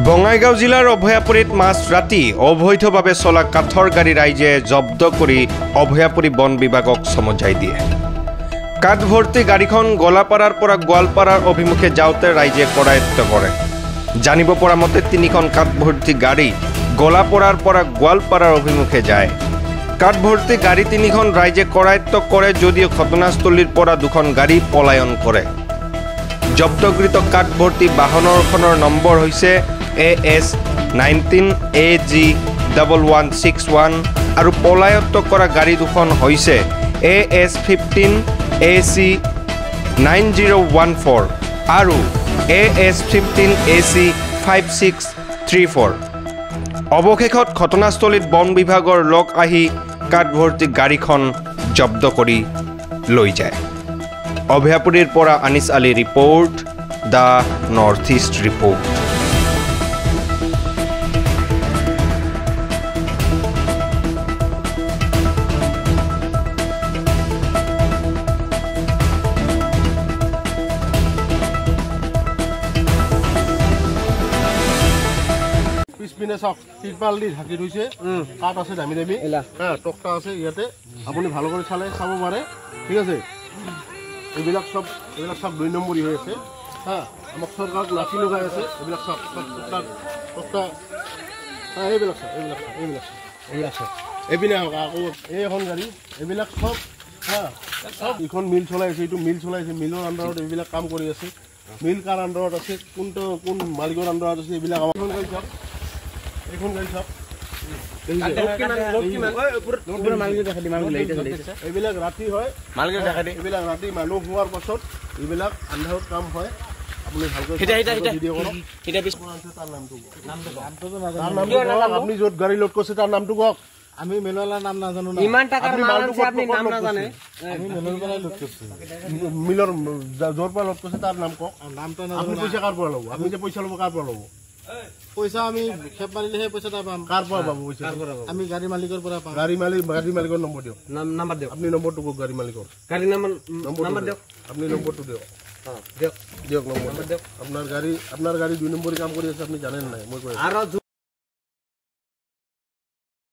বঙাইগাঁও জিলাৰ অভয়াপুৰীত মাছ ৰাতি অবৈধভাৱে চলা কাঠৰ গাড়ী ৰাইজে জব্দ কৰি অভয়াপুৰী বন বিভাগক সমজাই দিয়ে। কাঠ ভৰ্তি গাড়ীখন গলাপাৰাৰ পৰা গোৱালপাৰাৰ অভিমুখে যাওঁতে ৰাইজে কৰায়ত্ব কৰে। জানিব পৰা মতে তিনিখন কাঠ ভৰ্তি গাড়ী গলাপাৰাৰ পৰা গোৱালপাৰাৰ অভিমুখে যায়। কাঠ ভৰ্তি গাড়ী তিনিখন ৰাইজে কৰায়ত্ব কৰে যদিও ঘটনাস্থলীৰ পৰা দুখন গাড়ী পলায়ন কৰে। জব্দকৃত কাঠ ভৰ্তি বাহনখনৰ নম্বৰ হৈছে AS19AG1161 আৰু পলায়ত্ব কৰা গাড়ী দুখন হৈছে AS15AC9014 আৰু AS15AC5634। অৱশেষত ঘটনাস্থলীত বন বিভাগৰ লোক আহি কাঠ ভৰ্তি গাড়ীখন জব্দ কৰি লৈ যায়। অভয়াপুৰীৰ পৰা Anis Ali report, the North East report. পিছপিনে চাওক তিৰপাল দি ঢাকি থৈছে, কাঠ আছে দামী দামী, টক্টা আছে ইয়াতে। আপুনি ভাল কৰি চাব পাৰে, ঠিক আছে। এইবিলাক চব 2 নম্বৰী হৈ আছে। আমাক চৰকাৰক লাঠি লগাই আছে। এইবিলাক চব টক্টা এইবিলাক এইপিনে হওক আকৌ এইখন গাড়ী, এইবিলাক চব এইখন মিল চলাইছে, এইটো মিল চলাইছে। মিলৰ আণ্ডাৰত এইবিলাক কাম কৰি আছে। মিল কাৰ আণ্ডাৰত আছে, কোন মালিকৰ আণ্ডাৰত আছে, এইবিলাক আমাৰ এইখন গাড়ী চাওক। এইবিলাক ৰাতি হয়, এইবিলাক ৰাতি মানুহ হোৱাৰ পাছত এইবিলাক আন্ধাৰত কাম হয়। আপুনি ভালকৈ আপুনি য'ত গাড়ী লোড কৰিছে তাৰ নামটো কওক। আমি মেনুৱালাৰ নাম নাজানো। মিলৰ য'ৰ পৰা লোড কৰিছে তাৰ নাম কওক। নামটো আপুনি পইচা কাৰ পৰা ল'ব? আপুনি যে পইচা ল'ব কাৰ পৰা ল'ব? পইচা আমি খেপ মাৰিলেহে পইচাটা পাম। কাৰ পৰা পাব পইচা? আমি গাড়ী মালিকৰ পৰা পাম। গাড়ী মালিকৰ নম্বৰ দিয়ক। নাম্বাৰ দিয়ক। আপুনি নম্বৰটো কওক। গাড়ী মালিকৰ গাড়ী নম্বৰ দিয়ক। আপুনি নম্বৰটো দিয়ক। দিয়ক নম্বৰ দিয়ক। আপোনাৰ গাড়ী 2 নম্বৰী কাম কৰি আছে, আপুনি জানেন নাই? মই কৈ আছো।